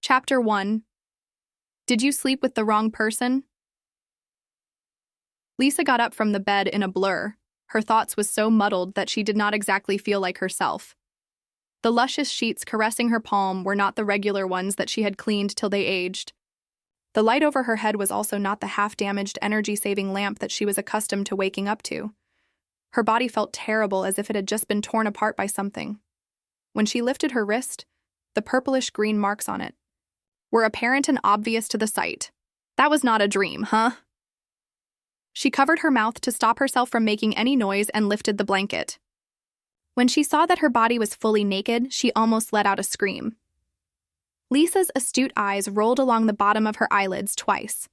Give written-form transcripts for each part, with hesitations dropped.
Chapter 1. Did you sleep with the wrong person? Lisa got up from the bed in a blur. Her thoughts was so muddled that she did not exactly feel like herself. The luscious sheets caressing her palm were not the regular ones that she had cleaned till they aged. The light over her head was also not the half-damaged energy-saving lamp that she was accustomed to waking up to. Her body felt terrible, as if it had just been torn apart by something. When she lifted her wrist, the purplish-green marks on it were apparent and obvious to the sight. That was not a dream, huh? She covered her mouth to stop herself from making any noise and lifted the blanket. When she saw that her body was fully naked, she almost let out a scream. Lisa's astute eyes rolled along the bottom of her eyelids twice.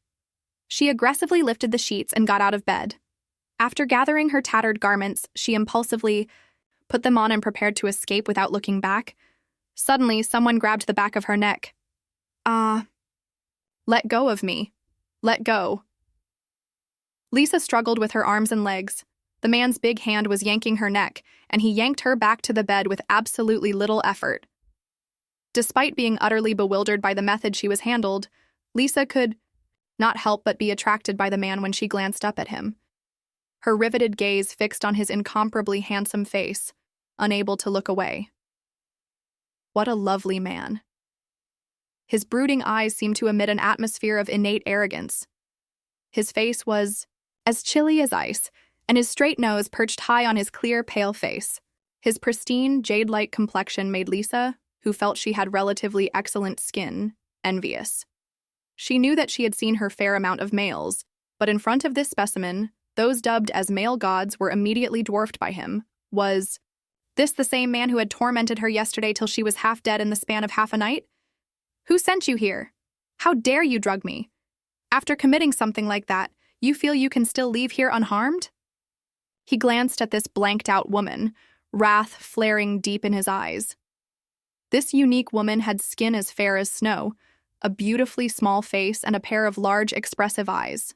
She aggressively lifted the sheets and got out of bed. After gathering her tattered garments, she impulsively put them on and prepared to escape without looking back. Suddenly, someone grabbed the back of her neck. Let go of me. Let go. Lisa struggled with her arms and legs. The man's big hand was yanking her neck, and he yanked her back to the bed with absolutely little effort. Despite being utterly bewildered by the method she was handled, Lisa could not help but be attracted by the man when she glanced up at him. Her riveted gaze fixed on his incomparably handsome face, unable to look away. What a lovely man. His brooding eyes seemed to emit an atmosphere of innate arrogance. His face was as chilly as ice, and his straight nose perched high on his clear, pale face. His pristine, jade-like complexion made Lisa, who felt she had relatively excellent skin, envious. She knew that she had seen her fair amount of males, but in front of this specimen, those dubbed as male gods were immediately dwarfed by him. Was this the same man who had tormented her yesterday till she was half dead in the span of half a night? Who sent you here? How dare you drug me? After committing something like that, you feel you can still leave here unharmed? He glanced at this blanked-out woman, wrath flaring deep in his eyes. This unique woman had skin as fair as snow, a beautifully small face, and a pair of large, expressive eyes.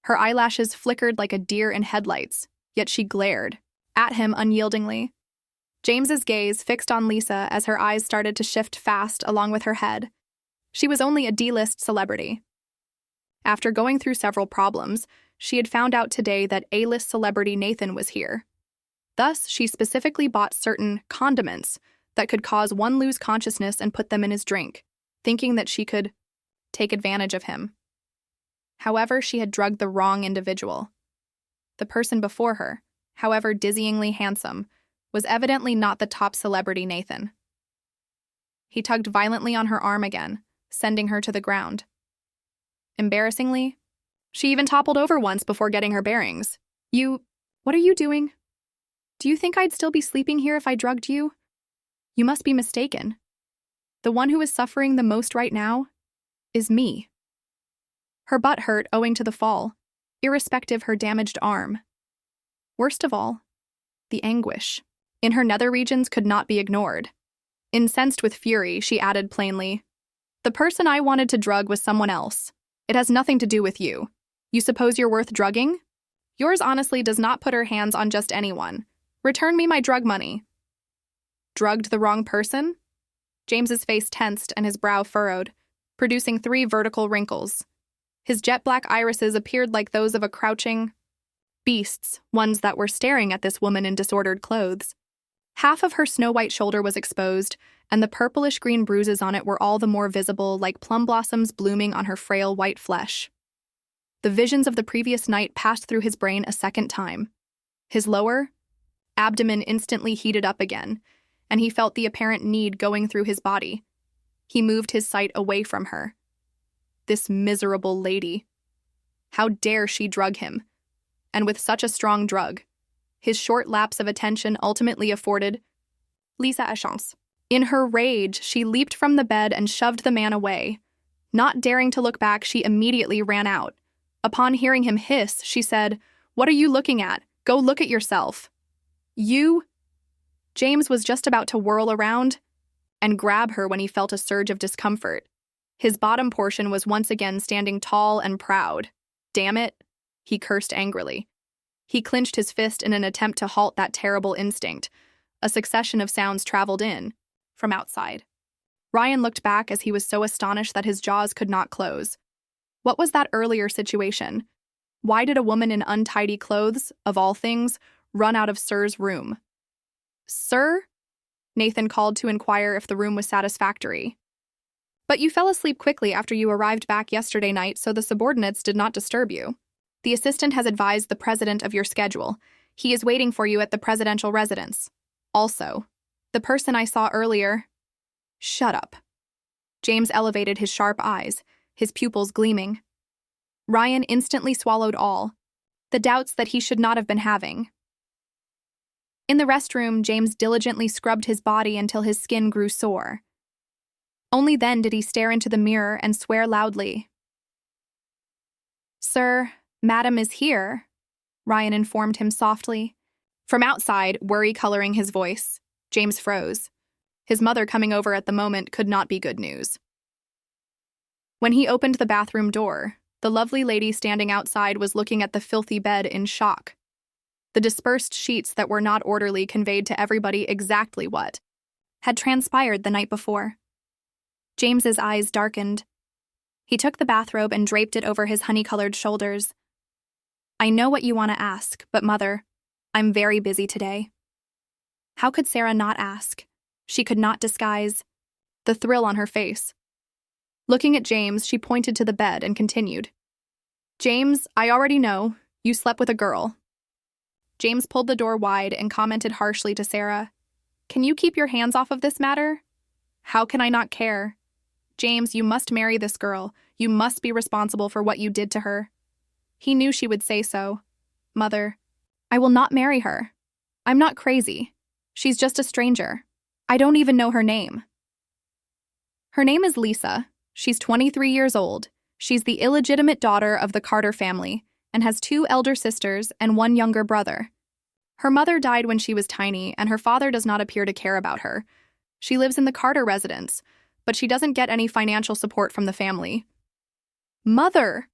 Her eyelashes flickered like a deer in headlights, yet she glared at him unyieldingly. James's gaze fixed on Lisa as her eyes started to shift fast along with her head. She was only a D-list celebrity. After going through several problems, she had found out today that A-list celebrity Nathan was here. Thus, she specifically bought certain condiments that could cause one lose consciousness and put them in his drink, thinking that she could take advantage of him. However, she had drugged the wrong individual. The person before her, however dizzyingly handsome, was evidently not the top celebrity Nathan. He tugged violently on her arm again, sending her to the ground. Embarrassingly, she even toppled over once before getting her bearings. What are you doing? Do you think I'd still be sleeping here if I drugged you? You must be mistaken. The one who is suffering the most right now is me. Her butt hurt owing to the fall, irrespective her damaged arm. Worst of all, the anguish in her nether regions could not be ignored. Incensed with fury, she added plainly, "The person I wanted to drug was someone else. It has nothing to do with you. You suppose you're worth drugging? Yours honestly does not put her hands on just anyone. Return me my drug money." Drugged the wrong person? James's face tensed and his brow furrowed, producing 3 vertical wrinkles. His jet-black irises appeared like those of a crouching beast's, ones that were staring at this woman in disordered clothes. Half of her snow-white shoulder was exposed, and the purplish-green bruises on it were all the more visible, like plum blossoms blooming on her frail white flesh. The visions of the previous night passed through his brain a second time. His lower abdomen instantly heated up again, and he felt the apparent need going through his body. He moved his sight away from her. This miserable lady. How dare she drug him? And with such a strong drug. His short lapse of attention ultimately afforded Lisa a chance. In her rage, she leaped from the bed and shoved the man away. Not daring to look back, she immediately ran out. Upon hearing him hiss, she said, "What are you looking at? Go look at yourself." "You?" James was just about to whirl around and grab her when he felt a surge of discomfort. His bottom portion was once again standing tall and proud. "Damn it," he cursed angrily. He clenched his fist in an attempt to halt that terrible instinct. A succession of sounds traveled in from outside. Ryan looked back as he was so astonished that his jaws could not close. What was that earlier situation? Why did a woman in untidy clothes, of all things, run out of Sir's room? Sir? Nathan called to inquire if the room was satisfactory. But you fell asleep quickly after you arrived back yesterday night, so the subordinates did not disturb you. The assistant has advised the president of your schedule. He is waiting for you at the presidential residence. Also, the person I saw earlier... Shut up. James elevated his sharp eyes, his pupils gleaming. Ryan instantly swallowed all, the doubts that he should not have been having. In the restroom, James diligently scrubbed his body until his skin grew sore. Only then did he stare into the mirror and swear loudly. "Sir, Madam is here," Ryan informed him softly. From outside, worry coloring his voice, James froze. His mother coming over at the moment could not be good news. When he opened the bathroom door, the lovely lady standing outside was looking at the filthy bed in shock. The dispersed sheets that were not orderly conveyed to everybody exactly what had transpired the night before. James's eyes darkened. He took the bathrobe and draped it over his honey-colored shoulders. "I know what you want to ask, but Mother, I'm very busy today." How could Sarah not ask? She could not disguise the thrill on her face. Looking at James, she pointed to the bed and continued. "James, I already know. You slept with a girl." James pulled the door wide and commented harshly to Sarah, "Can you keep your hands off of this matter?" "How can I not care? James, you must marry this girl. You must be responsible for what you did to her." He knew she would say so. "Mother, I will not marry her. I'm not crazy. She's just a stranger. I don't even know her name." "Her name is Lisa. She's 23 years old. She's the illegitimate daughter of the Carter family and has 2 elder sisters and 1 younger brother. Her mother died when she was tiny, and her father does not appear to care about her. She lives in the Carter residence, but she doesn't get any financial support from the family." "Mother!"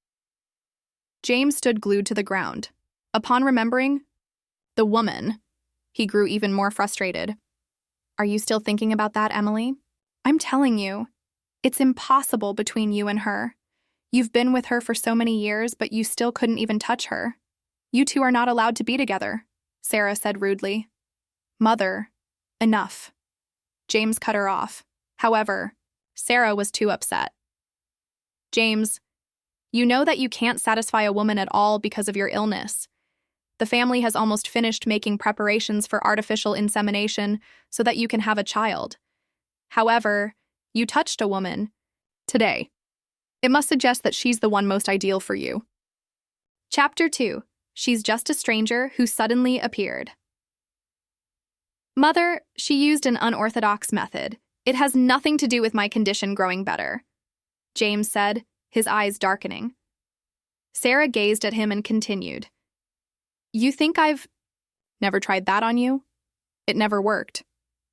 James stood glued to the ground. Upon remembering the woman, he grew even more frustrated. "Are you still thinking about that, Emily? I'm telling you, it's impossible between you and her. You've been with her for so many years, but you still couldn't even touch her. You two are not allowed to be together," Sarah said rudely. "Mother, enough." James cut her off. However, Sarah was too upset. "James, you know that you can't satisfy a woman at all because of your illness. The family has almost finished making preparations for artificial insemination so that you can have a child. However, you touched a woman today. It must suggest that she's the one most ideal for you." Chapter 2. She's just a stranger who suddenly appeared. "Mother, she used an unorthodox method. It has nothing to do with my condition growing better," James said, his eyes darkening. Sarah gazed at him and continued. "You think I've never tried that on you? It never worked.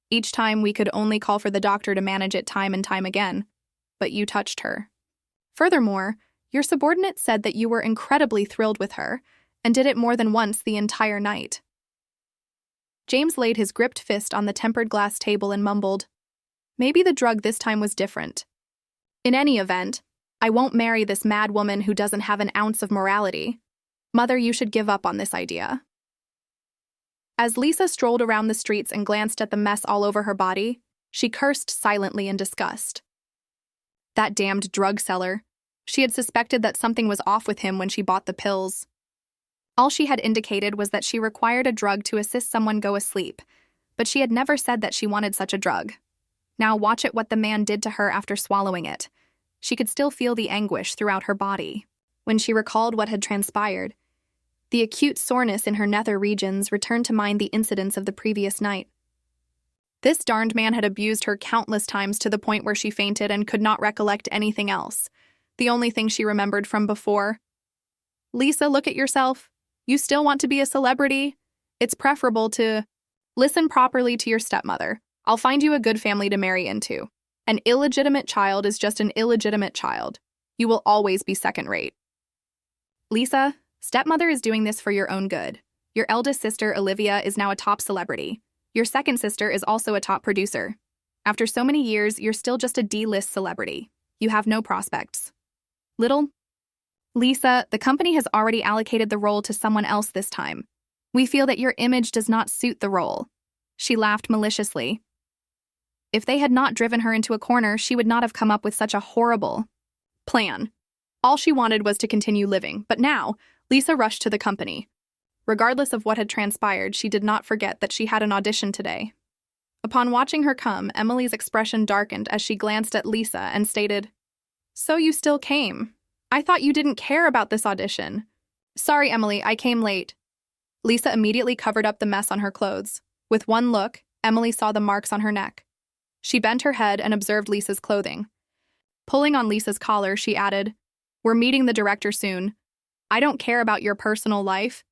Each time we could only call for the doctor to manage it time and time again, but you touched her. Furthermore, your subordinate said that you were incredibly thrilled with her and did it more than once the entire night." James laid his gripped fist on the tempered glass table and mumbled, "Maybe the drug this time was different. In any event, I won't marry this mad woman who doesn't have an ounce of morality. Mother, you should give up on this idea." As Lisa strolled around the streets and glanced at the mess all over her body, she cursed silently in disgust. That damned drug seller. She had suspected that something was off with him when she bought the pills. All she had indicated was that she required a drug to assist someone go asleep, but she had never said that she wanted such a drug. Now watch it what the man did to her after swallowing it. She could still feel the anguish throughout her body. When she recalled what had transpired, the acute soreness in her nether regions returned to mind the incidents of the previous night. This darned man had abused her countless times to the point where she fainted and could not recollect anything else. The only thing she remembered from before. "Lisa, look at yourself. You still want to be a celebrity? It's preferable to listen properly to your stepmother. I'll find you a good family to marry into. An illegitimate child is just an illegitimate child. You will always be second-rate. Lisa, stepmother is doing this for your own good. Your eldest sister, Olivia, is now a top celebrity. Your second sister is also a top producer. After so many years, you're still just a D-list celebrity. You have no prospects. Little Lisa, the company has already allocated the role to someone else this time. We feel that your image does not suit the role. She laughed maliciously. If they had not driven her into a corner, she would not have come up with such a horrible plan. All she wanted was to continue living, but now, Lisa rushed to the company. Regardless of what had transpired, she did not forget that she had an audition today. Upon watching her come, Emily's expression darkened as she glanced at Lisa and stated, "So you still came. I thought you didn't care about this audition." "Sorry, Emily, I came late." Lisa immediately covered up the mess on her clothes. With one look, Emily saw the marks on her neck. She bent her head and observed Lisa's clothing. Pulling on Lisa's collar, she added, "We're meeting the director soon. I don't care about your personal life.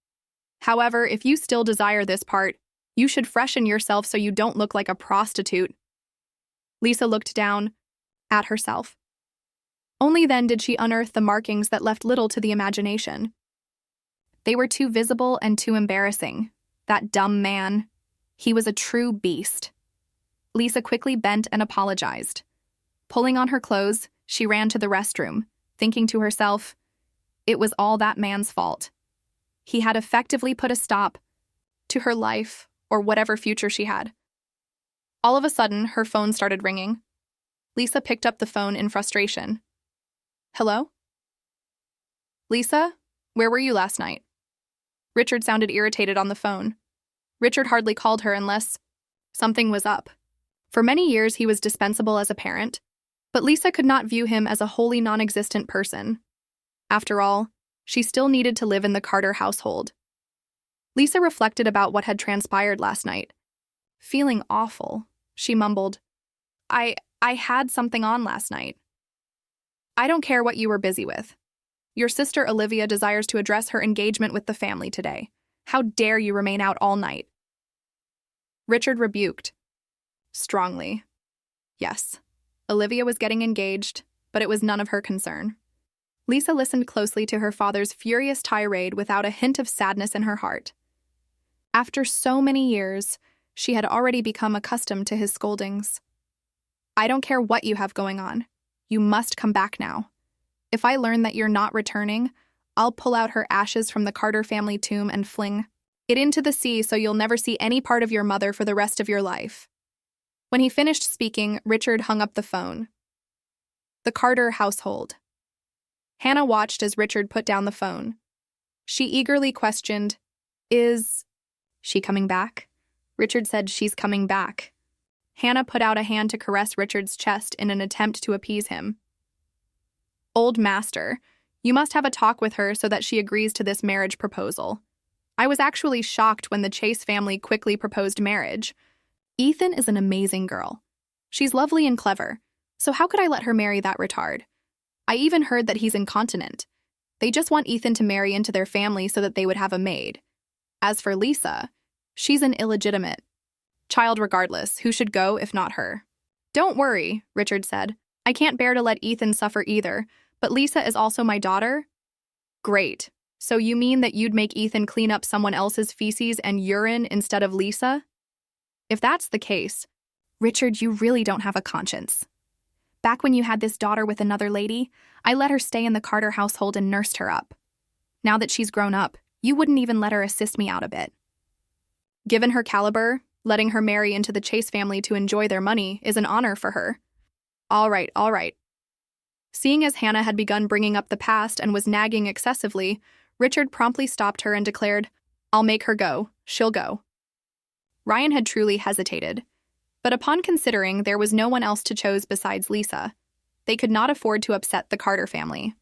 However, if you still desire this part, you should freshen yourself so you don't look like a prostitute." Lisa looked down at herself. Only then did she unearth the markings that left little to the imagination. They were too visible and too embarrassing. That dumb man. He was a true beast. Lisa quickly bent and apologized. Pulling on her clothes, she ran to the restroom, thinking to herself, it was all that man's fault. He had effectively put a stop to her life or whatever future she had. All of a sudden, her phone started ringing. Lisa picked up the phone in frustration. "Hello? Lisa, where were you last night?" Richard sounded irritated on the phone. Richard hardly called her unless something was up. For many years, he was dispensable as a parent, but Lisa could not view him as a wholly non-existent person. After all, she still needed to live in the Carter household. Lisa reflected about what had transpired last night. Feeling awful, she mumbled, I had something on last night." "I don't care what you were busy with. Your sister Olivia desires to address her engagement with the family today. How dare you remain out all night?" Richard rebuked. Strongly. Yes, Olivia was getting engaged, but it was none of her concern. Lisa listened closely to her father's furious tirade without a hint of sadness in her heart. After so many years, she had already become accustomed to his scoldings. "I don't care what you have going on. You must come back now. If I learn that you're not returning, I'll pull out her ashes from the Carter family tomb and fling it into the sea so you'll never see any part of your mother for the rest of your life." When he finished speaking, Richard hung up the phone. The Carter household. Hannah watched as Richard put down the phone. She eagerly questioned, "Is she coming back?" Richard said, "She's coming back." Hannah put out a hand to caress Richard's chest in an attempt to appease him. "Old master, you must have a talk with her so that she agrees to this marriage proposal. I was actually shocked when the Chase family quickly proposed marriage. Ethan is an amazing girl. She's lovely and clever, so how could I let her marry that retard? I even heard that he's incontinent. They just want Ethan to marry into their family so that they would have a maid. As for Lisa, she's an illegitimate child regardless. Who should go if not her?" "Don't worry," Richard said. "I can't bear to let Ethan suffer either, but Lisa is also my daughter." "Great. So you mean that you'd make Ethan clean up someone else's feces and urine instead of Lisa?" "If that's the case, Richard, you really don't have a conscience. Back when you had this daughter with another lady, I let her stay in the Carter household and nursed her up. Now that she's grown up, you wouldn't even let her assist me out a bit. Given her caliber, letting her marry into the Chase family to enjoy their money is an honor for her." All right. Seeing as Hannah had begun bringing up the past and was nagging excessively, Richard promptly stopped her and declared, "I'll make her go. She'll go." Ryan had truly hesitated, but upon considering there was no one else to choose besides Lisa, they could not afford to upset the Carter family.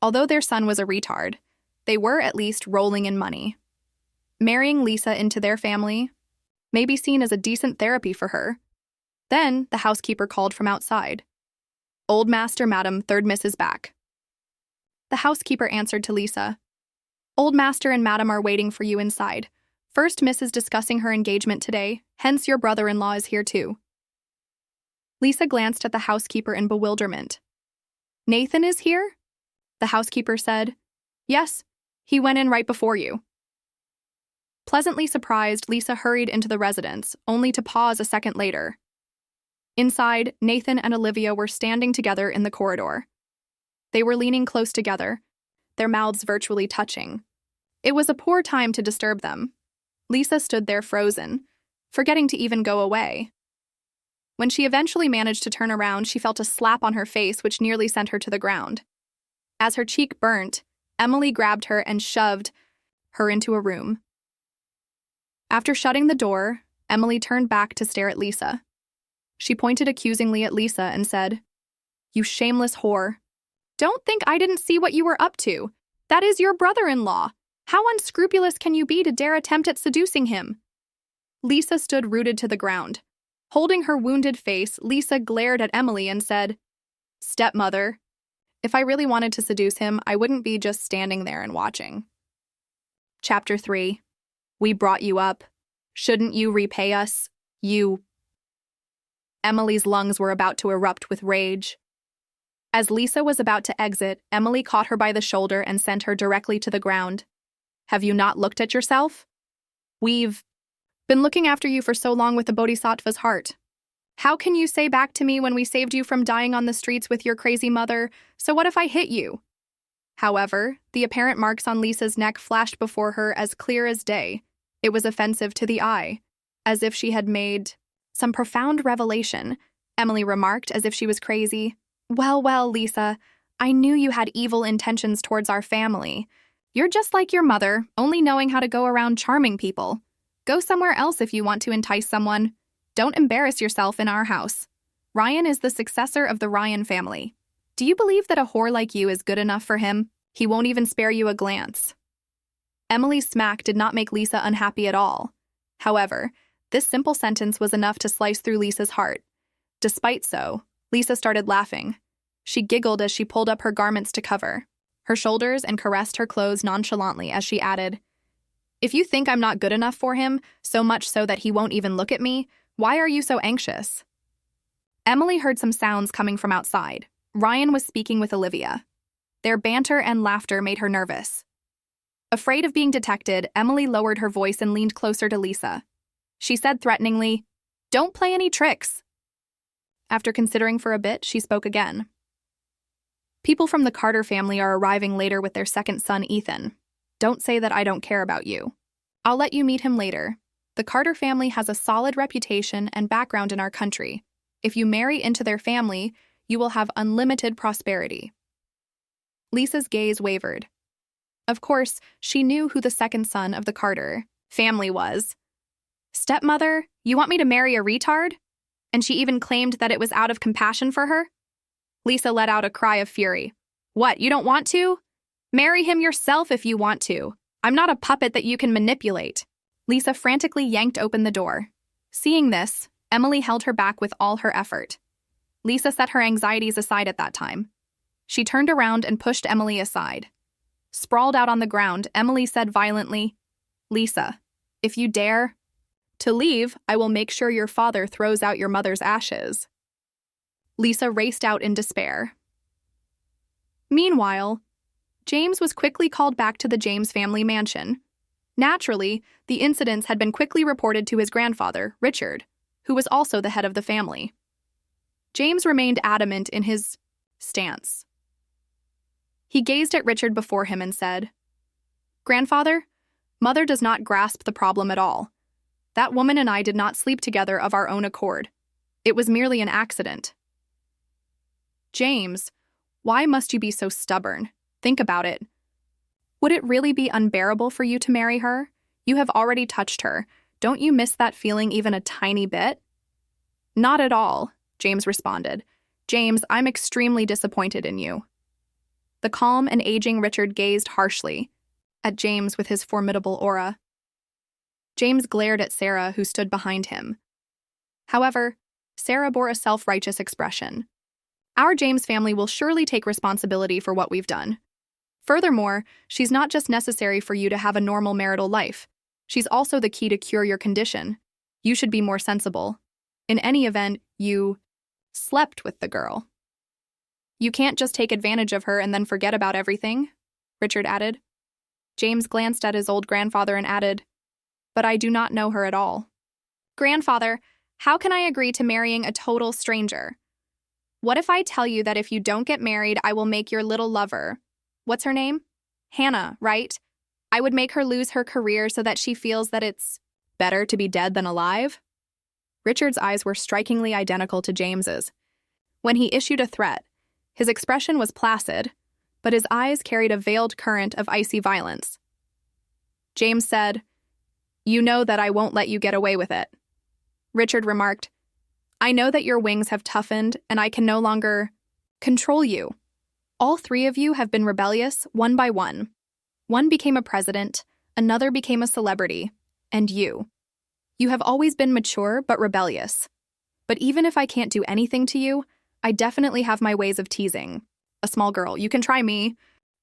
Although their son was a retard, they were at least rolling in money. Marrying Lisa into their family may be seen as a decent therapy for her. Then the housekeeper called from outside. "Old master, madam, third miss is back." The housekeeper answered to Lisa. "Old master and madam are waiting for you inside. First miss is discussing her engagement today, hence your brother-in-law is here too." Lisa glanced at the housekeeper in bewilderment. "Nathan is here?" The housekeeper said. "Yes, he went in right before you." Pleasantly surprised, Lisa hurried into the residence, only to pause a second later. Inside, Nathan and Olivia were standing together in the corridor. They were leaning close together, their mouths virtually touching. It was a poor time to disturb them. Lisa stood there frozen, forgetting to even go away. When she eventually managed to turn around, she felt a slap on her face which nearly sent her to the ground. As her cheek burnt, Emily grabbed her and shoved her into a room. After shutting the door, Emily turned back to stare at Lisa. She pointed accusingly at Lisa and said, "You shameless whore. Don't think I didn't see what you were up to. That is your brother-in-law. How unscrupulous can you be to dare attempt at seducing him?" Lisa stood rooted to the ground. Holding her wounded face, Lisa glared at Emily and said, "Stepmother, if I really wanted to seduce him, I wouldn't be just standing there and watching." Chapter 3. We brought you up. Shouldn't you repay us? You. Emily's lungs were about to erupt with rage. As Lisa was about to exit, Emily caught her by the shoulder and sent her directly to the ground. "Have you not looked at yourself? We've been looking after you for so long with the Bodhisattva's heart. How can you say back to me when we saved you from dying on the streets with your crazy mother, so what if I hit you?" However, the apparent marks on Lisa's neck flashed before her as clear as day. It was offensive to the eye, as if she had made some profound revelation. Emily remarked as if she was crazy. Well, Lisa, I knew you had evil intentions towards our family. You're just like your mother, only knowing how to go around charming people. Go somewhere else if you want to entice someone. Don't embarrass yourself in our house. Ryan is the successor of the Ryan family. Do you believe that a whore like you is good enough for him? He won't even spare you a glance." Emily's smack did not make Lisa unhappy at all. However, this simple sentence was enough to slice through Lisa's heart. Despite so, Lisa started laughing. She giggled as she pulled up her garments to cover her shoulders and caressed her clothes nonchalantly as she added, "If you think I'm not good enough for him, so much so that he won't even look at me, why are you so anxious?" Emily heard some sounds coming from outside. Ryan was speaking with Olivia. Their banter and laughter made her nervous. Afraid of being detected, Emily lowered her voice and leaned closer to Lisa. She said threateningly, "Don't play any tricks." After considering for a bit, she spoke again. "People from the Carter family are arriving later with their second son, Ethan. Don't say that I don't care about you. I'll let you meet him later. The Carter family has a solid reputation and background in our country. If you marry into their family, you will have unlimited prosperity." Lisa's gaze wavered. Of course, she knew who the second son of the Carter family was. "Stepmother, you want me to marry a retard?" And she even claimed that it was out of compassion for her? Lisa let out a cry of fury. "What, you don't want to? Marry him yourself if you want to. I'm not a puppet that you can manipulate." Lisa frantically yanked open the door. Seeing this, Emily held her back with all her effort. Lisa set her anxieties aside at that time. She turned around and pushed Emily aside. Sprawled out on the ground, Emily said violently, "Lisa, if you dare to leave, I will make sure your father throws out your mother's ashes." Lisa raced out in despair. Meanwhile, James was quickly called back to the James family mansion. Naturally, the incidents had been quickly reported to his grandfather, Richard, who was also the head of the family. James remained adamant in his stance. He gazed at Richard before him and said, "Grandfather, Mother does not grasp the problem at all. That woman and I did not sleep together of our own accord. It was merely an accident." "James, why must you be so stubborn? Think about it. Would it really be unbearable for you to marry her? You have already touched her. Don't you miss that feeling even a tiny bit?" "Not at all," James responded. "James, I'm extremely disappointed in you." The calm and aging Richard gazed harshly at James with his formidable aura. James glared at Sarah, who stood behind him. However, Sarah bore a self-righteous expression. "Our James family will surely take responsibility for what we've done. Furthermore, she's not just necessary for you to have a normal marital life. She's also the key to cure your condition. You should be more sensible. In any event, you slept with the girl. You can't just take advantage of her and then forget about everything," Richard added. James glanced at his old grandfather and added, "But I do not know her at all." "Grandfather, How can I agree to marrying a total stranger? What if I tell you that if you don't get married, I will make your little lover? What's her name? Hannah, right? I would make her lose her career so that she feels that it's better to be dead than alive? Richard's eyes were strikingly identical to James's. When he issued a threat, his expression was placid, but his eyes carried a veiled current of icy violence. James said, "You know that I won't let you get away with it." Richard remarked, "I know that your wings have toughened and I can no longer control you. All three of you have been rebellious, one by one. One became a president, another became a celebrity, and you. You have always been mature but rebellious. But even if I can't do anything to you, I definitely have my ways of teasing. A small girl, you can try me."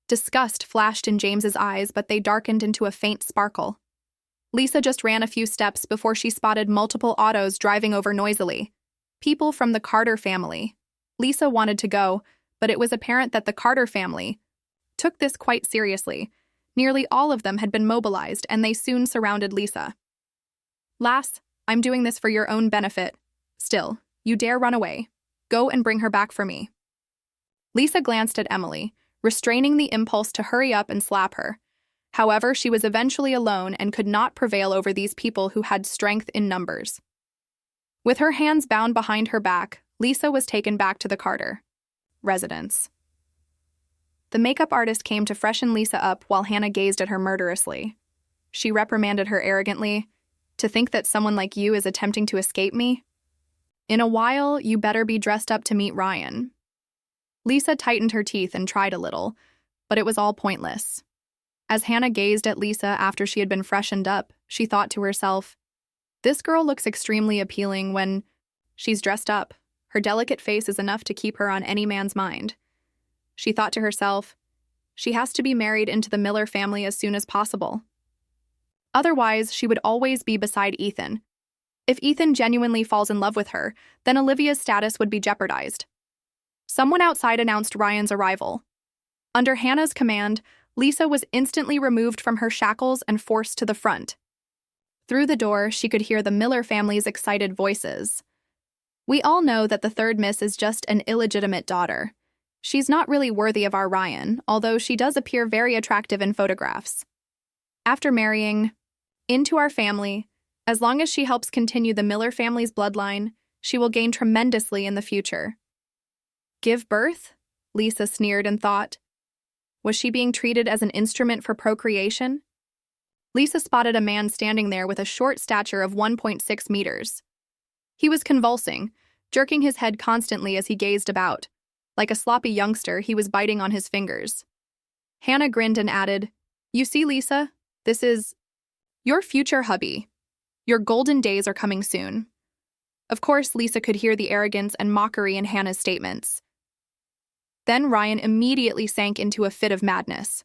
Disgust flashed in James's eyes, but they darkened into a faint sparkle. Lisa just ran a few steps before she spotted multiple autos driving over noisily. People from the Carter family. Lisa wanted to go, but it was apparent that the Carter family took this quite seriously. Nearly all of them had been mobilized, and they soon surrounded Lisa. "Lass, I'm doing this for your own benefit. Still, you dare run away. Go and bring her back for me." Lisa glanced at Emily, restraining the impulse to hurry up and slap her. However, she was eventually alone and could not prevail over these people who had strength in numbers. With her hands bound behind her back, Lisa was taken back to the Carter residence. The makeup artist came to freshen Lisa up while Hannah gazed at her murderously. She reprimanded her arrogantly, "To think that someone like you is attempting to escape me? In a while, you better be dressed up to meet Ryan." Lisa tightened her teeth and tried a little, but it was all pointless. As Hannah gazed at Lisa after she had been freshened up, she thought to herself, "This girl looks extremely appealing when she's dressed up. Her delicate face is enough to keep her on any man's mind." She thought to herself, "She has to be married into the Miller family as soon as possible. Otherwise, she would always be beside Ethan. If Ethan genuinely falls in love with her, then Olivia's status would be jeopardized." Someone outside announced Ryan's arrival. Under Hannah's command, Lisa was instantly removed from her shackles and forced to the front. Through the door, she could hear the Miller family's excited voices. "We all know that the third miss is just an illegitimate daughter. She's not really worthy of our Ryan, although she does appear very attractive in photographs. After marrying into our family, as long as she helps continue the Miller family's bloodline, she will gain tremendously in the future." Give birth? Lisa sneered and thought. Was she being treated as an instrument for procreation? Lisa spotted a man standing there with a short stature of 1.6 meters. He was convulsing, jerking his head constantly as he gazed about. Like a sloppy youngster, he was biting on his fingers. Hannah grinned and added, "You see, Lisa, this is your future hubby. Your golden days are coming soon." Of course, Lisa could hear the arrogance and mockery in Hannah's statements. Then Ryan immediately sank into a fit of madness.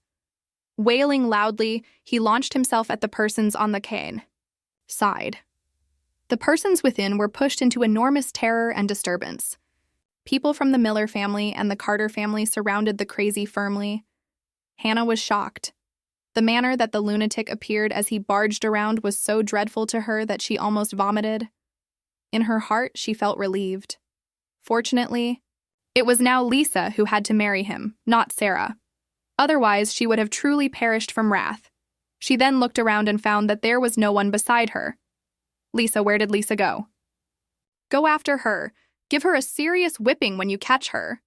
Wailing loudly, he launched himself at the persons on the cane side. The persons within were pushed into enormous terror and disturbance. People from the Miller family and the Carter family surrounded the crazy firmly. Hannah was shocked. The manner that the lunatic appeared as he barged around was so dreadful to her that she almost vomited. In her heart, she felt relieved. Fortunately, it was now Lisa who had to marry him, not Sarah. Otherwise, she would have truly perished from wrath. She then looked around and found that there was no one beside her. "Lisa, where did Lisa go?" "Go after her. Give her a serious whipping when you catch her."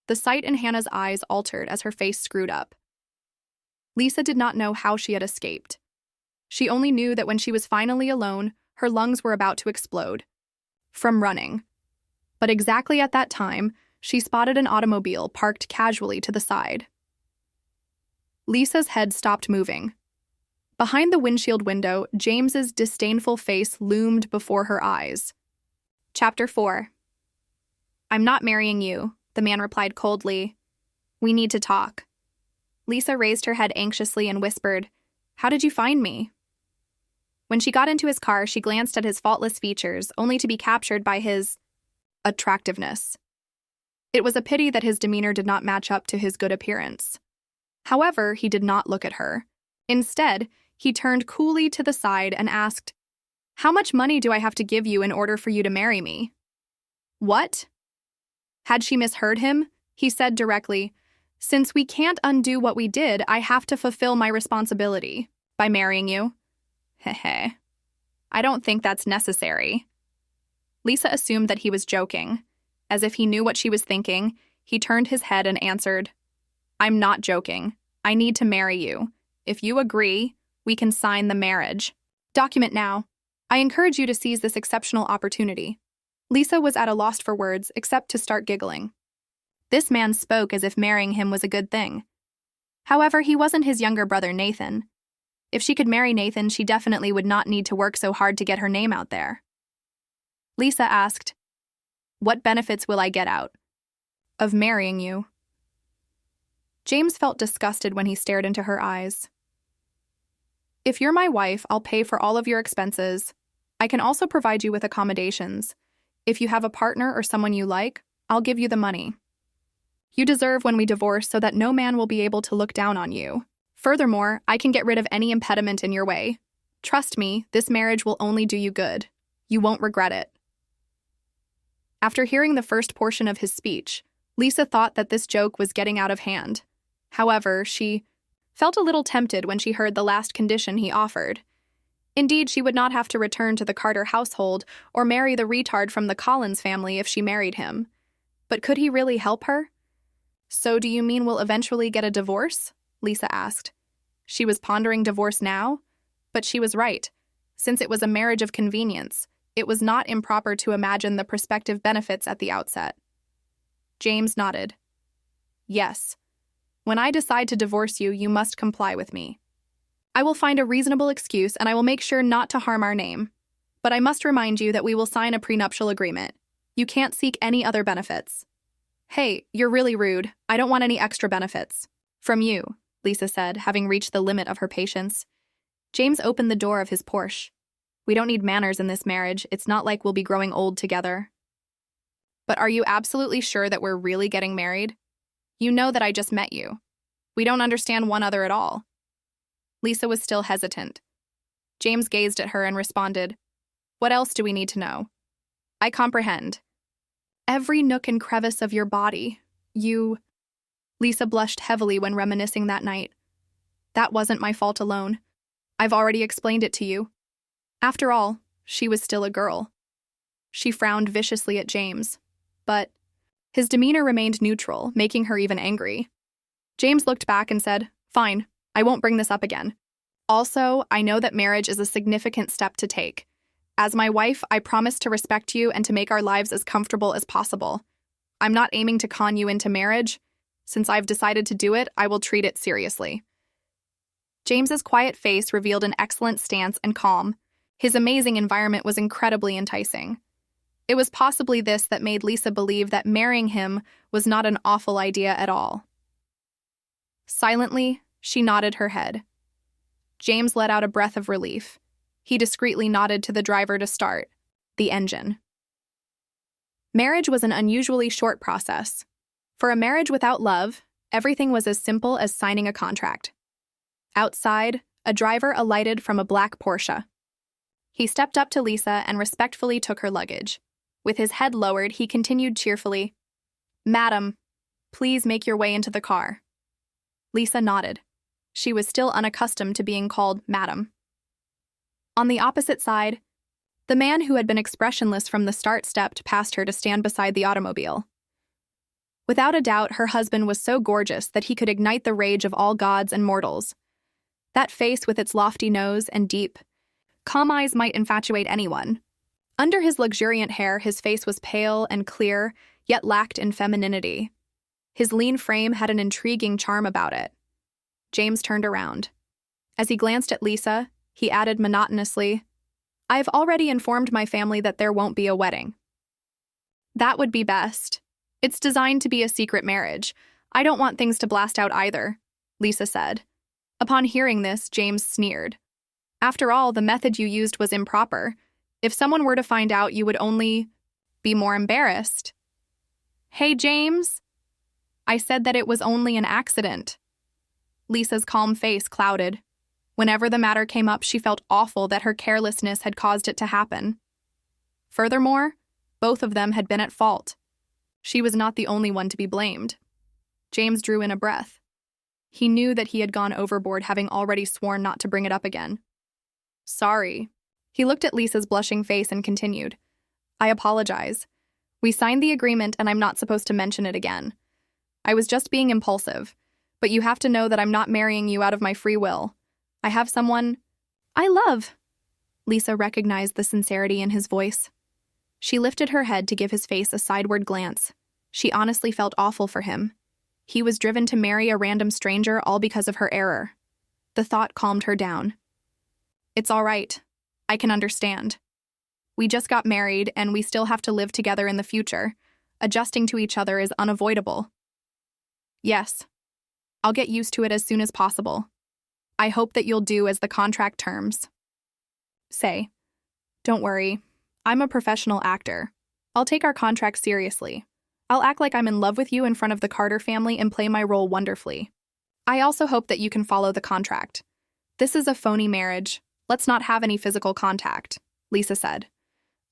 The sight in Hannah's eyes altered as her face screwed up. Lisa did not know how she had escaped. She only knew that when she was finally alone, her lungs were about to explode from running. But exactly at that time, she spotted an automobile parked casually to the side. Lisa's head stopped moving. Behind the windshield window, James's disdainful face loomed before her eyes. Chapter 4. "I'm not marrying you," the man replied coldly. "We need to talk." Lisa raised her head anxiously and whispered, "How did you find me?" When she got into his car, she glanced at his faultless features, only to be captured by his attractiveness. It was a pity that his demeanor did not match up to his good appearance. However, he did not look at her. Instead, he turned coolly to the side and asked, How much money do I have to give you in order for you to marry me? What? Had she misheard him? He said directly, since we can't undo what we did, I have to fulfill my responsibility by marrying you. Heh. I don't think that's necessary. Lisa assumed that he was joking. As if he knew what she was thinking, he turned his head and answered, I'm not joking. I need to marry you. If you agree, we can sign the marriage. Document now. I encourage you to seize this exceptional opportunity. Lisa was at a loss for words, except to start giggling. This man spoke as if marrying him was a good thing. However, he wasn't his younger brother, Nathan. If she could marry Nathan, she definitely would not need to work so hard to get her name out there. Lisa asked, what benefits will I get out of marrying you? James felt disgusted when he stared into her eyes. If you're my wife, I'll pay for all of your expenses. I can also provide you with accommodations. If you have a partner or someone you like, I'll give you the money. You deserve when we divorce so that no man will be able to look down on you. Furthermore, I can get rid of any impediment in your way. Trust me, this marriage will only do you good. You won't regret it. After hearing the first portion of his speech, Lisa thought that this joke was getting out of hand. However, she felt a little tempted when she heard the last condition he offered. Indeed, she would not have to return to the Carter household or marry the retard from the Collins family if she married him. But could he really help her? So do you mean we'll eventually get a divorce? Lisa asked. She was pondering divorce now, but she was right. Since it was a marriage of convenience, it was not improper to imagine the prospective benefits at the outset. James nodded. Yes. When I decide to divorce you, you must comply with me. I will find a reasonable excuse and I will make sure not to harm our name. But I must remind you that we will sign a prenuptial agreement. You can't seek any other benefits. Hey, you're really rude. I don't want any extra benefits. From you, Lisa said, having reached the limit of her patience. James opened the door of his Porsche. We don't need manners in this marriage. It's not like we'll be growing old together. But are you absolutely sure that we're really getting married? You know that I just met you. We don't understand one another at all. Lisa was still hesitant. James gazed at her and responded, What else do we need to know? I comprehend. Every nook and crevice of your body. Lisa blushed heavily when reminiscing that night. That wasn't my fault alone. I've already explained it to you. After all, she was still a girl. She frowned viciously at James, but his demeanor remained neutral, making her even angry. James looked back and said, Fine, I won't bring this up again. Also, I know that marriage is a significant step to take. As my wife, I promise to respect you and to make our lives as comfortable as possible. I'm not aiming to con you into marriage. Since I've decided to do it, I will treat it seriously. James's quiet face revealed an excellent stance and calm. His amazing environment was incredibly enticing. It was possibly this that made Lisa believe that marrying him was not an awful idea at all. Silently, she nodded her head. James let out a breath of relief. He discreetly nodded to the driver to start the engine. Marriage was an unusually short process. For a marriage without love, everything was as simple as signing a contract. Outside, a driver alighted from a black Porsche. He stepped up to Lisa and respectfully took her luggage. With his head lowered, he continued cheerfully, Madam, please make your way into the car. Lisa nodded. She was still unaccustomed to being called Madam. On the opposite side, the man who had been expressionless from the start stepped past her to stand beside the automobile. Without a doubt, her husband was so gorgeous that he could ignite the rage of all gods and mortals. That face with its lofty nose and deep, calm eyes might infatuate anyone. Under his luxuriant hair, his face was pale and clear, yet lacked in femininity. His lean frame had an intriguing charm about it. James turned around. As he glanced at Lisa, he added monotonously, I've already informed my family that there won't be a wedding. That would be best. It's designed to be a secret marriage. I don't want things to blast out either, Lisa said. Upon hearing this, James sneered. After all, the method you used was improper. If someone were to find out, you would only be more embarrassed. Hey, James. I said that it was only an accident. Lisa's calm face clouded. Whenever the matter came up, she felt awful that her carelessness had caused it to happen. Furthermore, both of them had been at fault. She was not the only one to be blamed. James drew in a breath. He knew that he had gone overboard, having already sworn not to bring it up again. Sorry. He looked at Lisa's blushing face and continued. I apologize. We signed the agreement and I'm not supposed to mention it again. I was just being impulsive, but you have to know that I'm not marrying you out of my free will. I have someone I love. Lisa recognized the sincerity in his voice. She lifted her head to give his face a sideward glance. She honestly felt awful for him. He was driven to marry a random stranger all because of her error. The thought calmed her down. It's all right. I can understand. We just got married and we still have to live together in the future. Adjusting to each other is unavoidable. Yes. I'll get used to it as soon as possible. I hope that you'll do as the contract terms say. Don't worry. I'm a professional actor. I'll take our contract seriously. I'll act like I'm in love with you in front of the Carter family and play my role wonderfully. I also hope that you can follow the contract. This is a phony marriage. Let's not have any physical contact, Lisa said.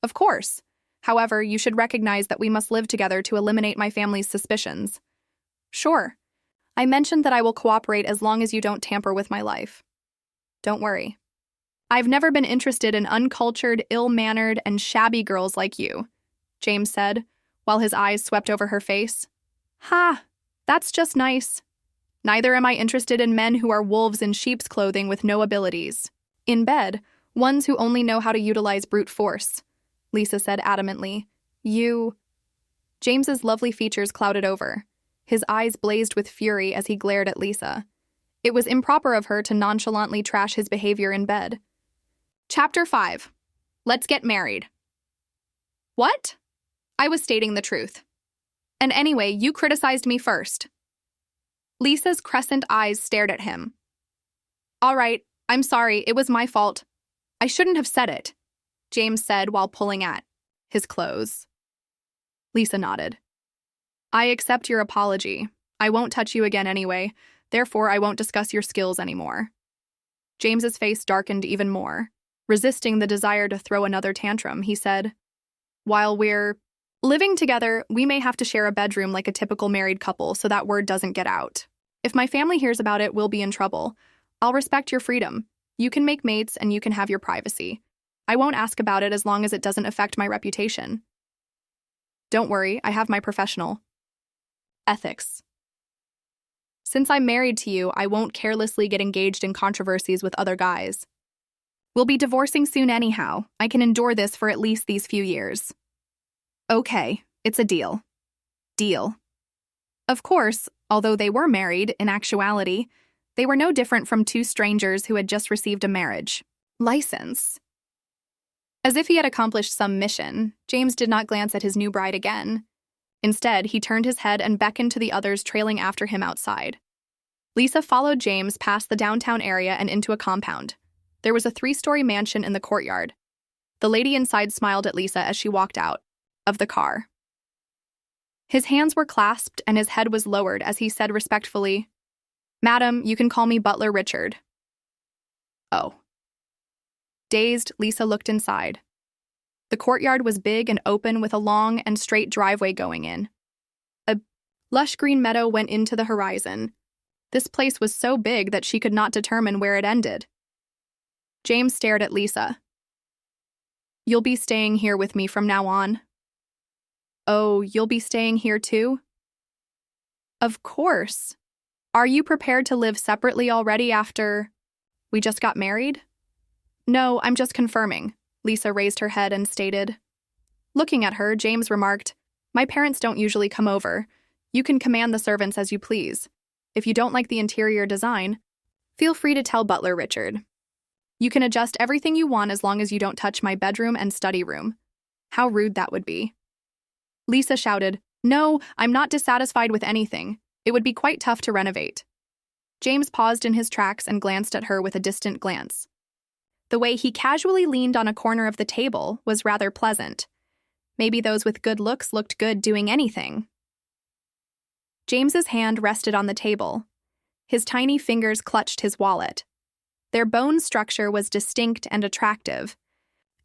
Of course. However, you should recognize that we must live together to eliminate my family's suspicions. Sure. I mentioned that I will cooperate as long as you don't tamper with my life. Don't worry. I've never been interested in uncultured, ill-mannered, and shabby girls like you, James said, while his eyes swept over her face. Ha! That's just nice. Neither am I interested in men who are wolves in sheep's clothing with no abilities. In bed, ones who only know how to utilize brute force, Lisa said adamantly. James's lovely features clouded over. His eyes blazed with fury as he glared at Lisa. It was improper of her to nonchalantly trash his behavior in bed. Chapter 5. Let's get married. What? I was stating the truth. And anyway, you criticized me first. Lisa's crescent eyes stared at him. All right, I'm sorry, it was my fault. I shouldn't have said it, James said while pulling at his clothes. Lisa nodded. I accept your apology. I won't touch you again anyway, therefore I won't discuss your skills anymore. James's face darkened even more. Resisting the desire to throw another tantrum, he said, While we're living together, we may have to share a bedroom like a typical married couple so that word doesn't get out. If my family hears about it, we'll be in trouble. I'll respect your freedom. You can make mates and you can have your privacy. I won't ask about it as long as it doesn't affect my reputation. Don't worry, I have my professional ethics. Since I'm married to you, I won't carelessly get engaged in controversies with other guys. We'll be divorcing soon anyhow. I can endure this for at least these few years. Okay, it's a deal. Deal. Of course, although they were married, in actuality, they were no different from two strangers who had just received a marriage license. As if he had accomplished some mission, James did not glance at his new bride again. Instead, he turned his head and beckoned to the others trailing after him outside. Lisa followed James past the downtown area and into a compound. There was a 3-story mansion in the courtyard. The lady inside smiled at Lisa as she walked out of the car. His hands were clasped and his head was lowered as he said respectfully, Madam, you can call me Butler Richard. Oh. Dazed, Lisa looked inside. The courtyard was big and open with a long and straight driveway going in. A lush green meadow went into the horizon. This place was so big that she could not determine where it ended. James stared at Lisa. You'll be staying here with me from now on. Oh, you'll be staying here too? Of course. Are you prepared to live separately already after we just got married? No, I'm just confirming. Lisa raised her head and stated. Looking at her, James remarked, My parents don't usually come over. You can command the servants as you please. If you don't like the interior design, feel free to tell Butler Richard. You can adjust everything you want as long as you don't touch my bedroom and study room. How rude that would be. Lisa shouted, No, I'm not dissatisfied with anything. It would be quite tough to renovate. James paused in his tracks and glanced at her with a distant glance. The way he casually leaned on a corner of the table was rather pleasant. Maybe those with good looks looked good doing anything. James's hand rested on the table. His tiny fingers clutched his wallet. Their bone structure was distinct and attractive,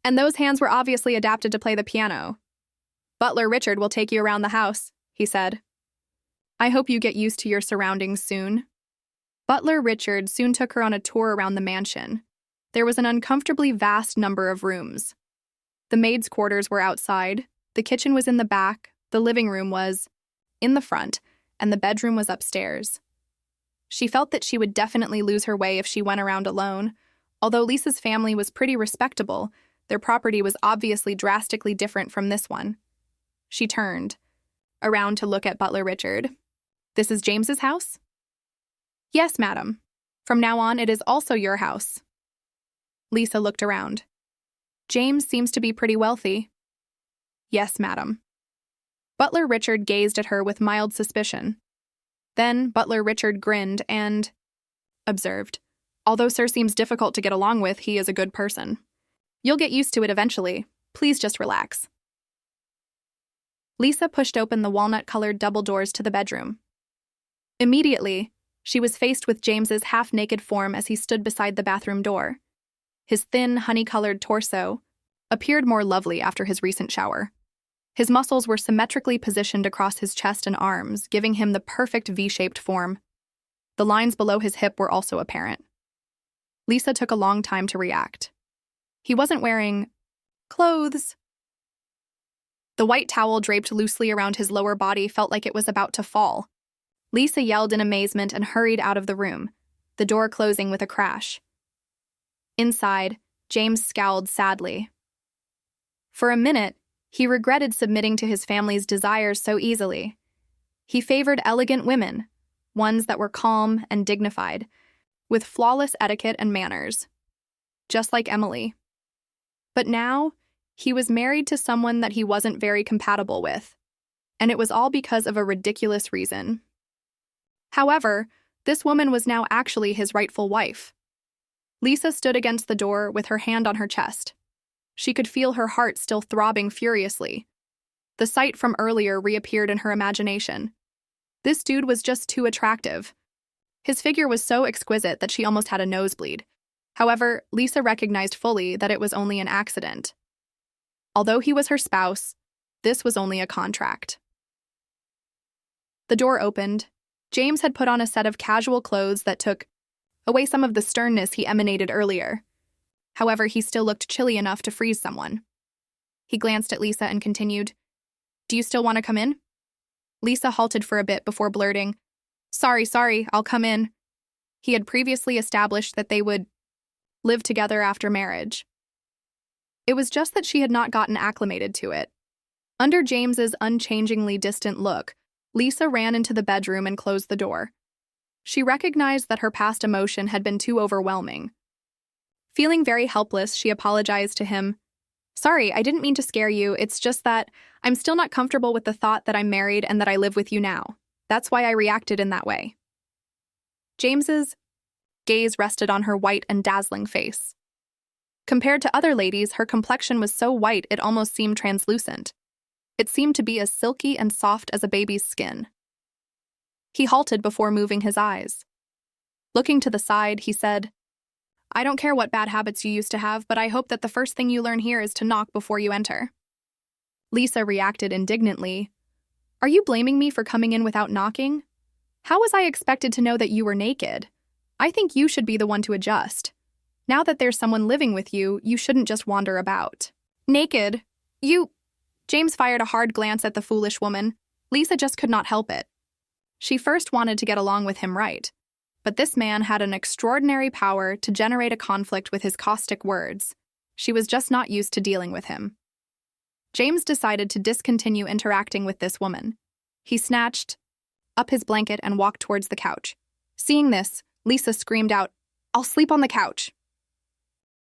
and those hands were obviously adapted to play the piano. "Butler Richard will take you around the house," he said. "I hope you get used to your surroundings soon." Butler Richard soon took her on a tour around the mansion. There was an uncomfortably vast number of rooms. The maids' quarters were outside, the kitchen was in the back, the living room was in the front, and the bedroom was upstairs. She felt that she would definitely lose her way if she went around alone. Although Lisa's family was pretty respectable, their property was obviously drastically different from this one. She turned around to look at Butler Richard. "This is James's house?" "Yes, madam. From now on, it is also your house." Lisa looked around. "James seems to be pretty wealthy." "Yes, madam." Butler Richard gazed at her with mild suspicion. Then Butler Richard grinned and observed, "Although Sir seems difficult to get along with, he is a good person. You'll get used to it eventually. Please just relax." Lisa pushed open the walnut-colored double doors to the bedroom. Immediately, she was faced with James's half-naked form as he stood beside the bathroom door. His thin, honey-colored torso appeared more lovely after his recent shower. His muscles were symmetrically positioned across his chest and arms, giving him the perfect V-shaped form. The lines below his hip were also apparent. Lisa took a long time to react. He wasn't wearing clothes. The white towel draped loosely around his lower body felt like it was about to fall. Lisa yelled in amazement and hurried out of the room, the door closing with a crash. Inside, James scowled sadly. For a minute, he regretted submitting to his family's desires so easily. He favored elegant women, ones that were calm and dignified, with flawless etiquette and manners, just like Emily. But now, he was married to someone that he wasn't very compatible with, and it was all because of a ridiculous reason. However, this woman was now actually his rightful wife. Lisa stood against the door with her hand on her chest. She could feel her heart still throbbing furiously. The sight from earlier reappeared in her imagination. This dude was just too attractive. His figure was so exquisite that she almost had a nosebleed. However, Lisa recognized fully that it was only an accident. Although he was her spouse, this was only a contract. The door opened. James had put on a set of casual clothes that took away some of the sternness he emanated earlier. However, he still looked chilly enough to freeze someone. He glanced at Lisa and continued, "Do you still want to come in?" Lisa halted for a bit before blurting, Sorry, I'll come in." He had previously established that they would live together after marriage. It was just that she had not gotten acclimated to it. Under James's unchangingly distant look, Lisa ran into the bedroom and closed the door. She recognized that her past emotion had been too overwhelming. Feeling very helpless, she apologized to him. "Sorry, I didn't mean to scare you. It's just that I'm still not comfortable with the thought that I'm married and that I live with you now. That's why I reacted in that way." James's gaze rested on her white and dazzling face. Compared to other ladies, her complexion was so white it almost seemed translucent. It seemed to be as silky and soft as a baby's skin. He halted before moving his eyes. Looking to the side, he said, "I don't care what bad habits you used to have, but I hope that the first thing you learn here is to knock before you enter." Lisa reacted indignantly. "Are you blaming me for coming in without knocking? How was I expected to know that you were naked? I think you should be the one to adjust. Now that there's someone living with you, you shouldn't just wander about." "Naked? You—" James fired a hard glance at the foolish woman. Lisa just could not help it. She first wanted to get along with him right, but this man had an extraordinary power to generate a conflict with his caustic words. She was just not used to dealing with him. James decided to discontinue interacting with this woman. He snatched up his blanket and walked towards the couch. Seeing this, Lisa screamed out, "I'll sleep on the couch."